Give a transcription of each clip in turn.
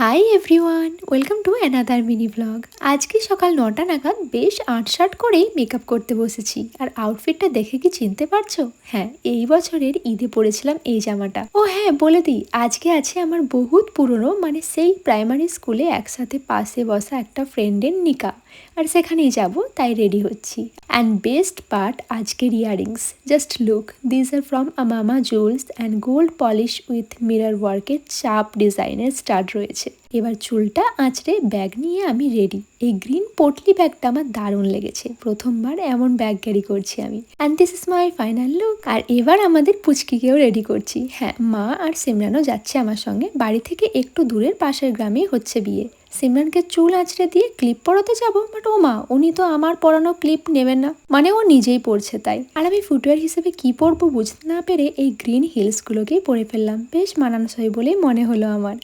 Hi everyone, welcome to another mini blog. আজকে সকাল 9টা নাগাদ বেশ আঁটসাট করেই মেকআপ করতে বসেছি। আর আউটফিটটা দেখে কি চিনতে পারছো? হ্যাঁ, এই বছরের ঈদে পরেছিলাম এই জামাটা। ও হ্যাঁ, বলে দিই, আজকে আছে আমার বহুত পুরনো, মানে সেই প্রাইমারি স্কুলে একসাথে পাশে বসা একটা ফ্রেন্ডের নিকা। আর সেখানেই যাব, তাই রেডি হচ্ছি। অ্যান্ড বেস্ট পার্ট আজকের earrings, just look, this are from Amama jewels and gold polish with mirror ওয়ার্কের চাপ ডিজাইনের স্টার্ট রয়েছে। এবার চুলটা আঁচড়ে ব্যাগ নিয়ে আমি রেডি। এই গ্রিন পোটলি ব্যাগটা আমার দারুণ লেগেছে, প্রথমবার এমন ব্যাগ ক্যারি করছি আমি। And this is my final look. আর এবার আমাদের পুচকিকেও রেডি করছি। হ্যাঁ, মা আর সিমরানও যাচ্ছে আমার সঙ্গে। বাড়ি থেকে একটু দূরের পাশের গ্রামেই হচ্ছে বিয়ে। সিমরানকে চুল আঁচড়ে দিয়ে ক্লিপ পরাতে যাবো, বাট ও মা, উনি তো আমার পরানো ক্লিপ নেবেন না, মানে ও নিজেই পরছে তাই। আর আমি ফুটওয়্যার হিসেবে কি পরবো বুঝতে না পেরে এই গ্রিন হিলসগুলোকেই পরে ফেললাম। বেশ মানানসই বলেই মনে হলো আমার।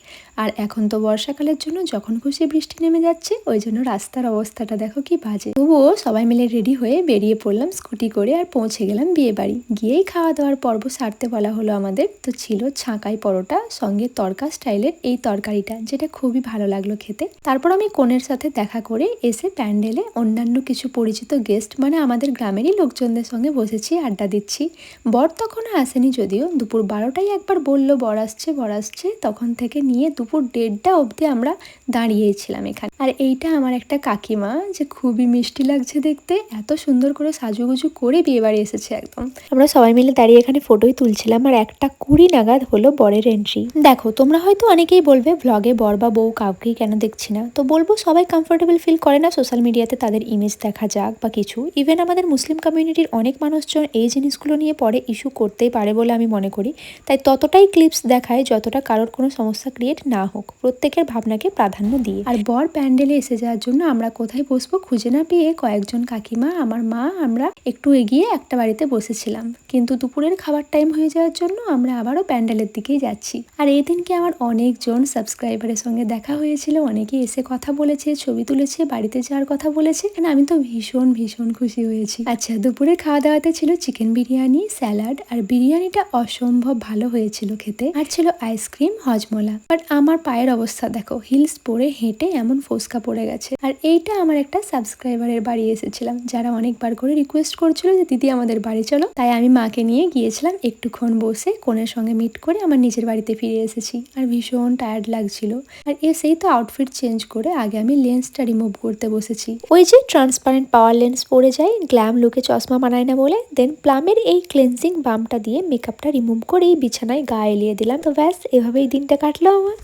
আর এখন তো বর্ষাকালের জন্য যখন খুশি বৃষ্টি নেমে যাচ্ছে, ওই জন্য রাস্তার অবস্থাটা দেখো কি বাজে। তবুও সবাই মিলে রেডি হয়ে বেরিয়ে পড়লাম স্কুটি করে, আর পৌঁছে গেলাম বিয়ে বাড়ি। গিয়েই খাওয়া দাওয়ার পর্ব সারতে বলা হলো আমাদের। তো ছিল ছাঁকাই পরোটা, সঙ্গে তড়কা স্টাইলের এই তরকারিটা, যেটা খুবই ভালো লাগলো খেতে। তারপর আমি কনের সাথে দেখা করে এসে প্যান্ডেলে অন্যান্য কিছু পরিচিত গেস্ট, মানে আমাদের গ্রামেরই লোকজনদের সঙ্গে বসেছি, আড্ডা দিচ্ছি। বর তখনও আসেনি, যদিও দুপুর 12টায় একবার বললো বর আসছে বর আসছে। তখন থেকে নিয়ে দুপুর 1:30টা অবধি আমরা দাঁড়িয়েছিলাম এখানে। আর এইটা আমার একটা কাকিমা, যে খুবই মিষ্টি লাগছে দেখতে, এত সুন্দর করে সাজুগুজু করে বিয়ে বাড়ি এসেছে একদম। আমরা সবাই মিলে দাঁড়িয়ে এখানে ফটোই তুলছিলাম। আর 1:20 নাগাদ হলো বরের এন্ট্রি। দেখো, তোমরা হয়তো অনেকেই বলবে ব্লগে বর বা বউ কাউকেই কেন দেখছি না। তো বলবো, সবাই কমফোর্টেবল ফিল করে না সোশ্যাল মিডিয়াতে তাদের ইমেজ দেখা যাক বা কিছু। ইভেন আমাদের মুসলিম কমিউনিটির অনেক মানুষজন এই জিনিসগুলো নিয়ে পরে ইস্যু করতেই পারে বলে আমি মনে করি। তাই ততটাই ক্লিপস দেখায় যতটা কারোর কোনো সমস্যা ক্রিয়েট না হোক, প্রত্যেকের ভাবনাকে প্রাধান্য দিয়ে। আর বর প্যান্ডেলে এসে যাওয়ার জন্য আমরা কোথায় বসবো খুঁজে না পেয়ে কয়েকজন কাকিমা, আমার মা, আমরা একটু এগিয়ে একটা বাড়িতে বসেছিলাম। কিন্তু দুপুরের খাবার টাইম হয়ে যাওয়ার জন্য আমরা আবারও প্যান্ডেলের দিকেই যাচ্ছি। আর এই দিনকে আমার অনেকজন সাবস্ক্রাইবারের সঙ্গে দেখা হয়েছিল, অনেকে এসে কথা বলেছে, ছবি তুলেছে, বাড়িতে যাওয়ার কথা বলেছে। আমি তো ভীষণ ভীষণ খুশি হয়েছি। আচ্ছা, দুপুরে খাওয়া দাওয়াতে ছিল চিকেন বিরিয়ানি, স্যালাড, আর বিরিয়ানিটা অসম্ভব ভালো হয়েছিল খেতে। আর ছিল আইসক্রিম, হজমোলা। বাট আমার পায়ের অবস্থা দেখো, হিলস পরে হেঁটে এমন ফোসকা পড়ে গেছে। আর এইটা আমার একটা সাবস্ক্রাইবারের বাড়ি এসেছিলাম, যারা অনেকবার করে রিকোয়েস্ট করছিল যে দিদি আমাদের বাড়ি চলো। তাই আমি মাকে নিয়ে গিয়েছিলাম, একটুক্ষণ বসে কনের সঙ্গে মিট করে আমার নিজের বাড়িতে ফিরে এসেছি। আর ভীষণ টায়ার্ড লাগছিল। আর এসেই তো আউটফিট চেঞ্জ করে আগে আমি লেন্সটা রিমুভ করতে বসেছি। ওই যে ট্রান্সপারেন্ট পাওয়ার লেন্স পরে যাই, গ্ল্যাম লুকে চশমা মানায় না বলে। দেন প্লামের এই ক্লেন্সিং বামটা দিয়ে মেকআপটা রিমুভ করেই বিছানায় গা এলিয়ে দিলাম। তো ব্যাস, এভাবেই দিনটা কাটলো আমার।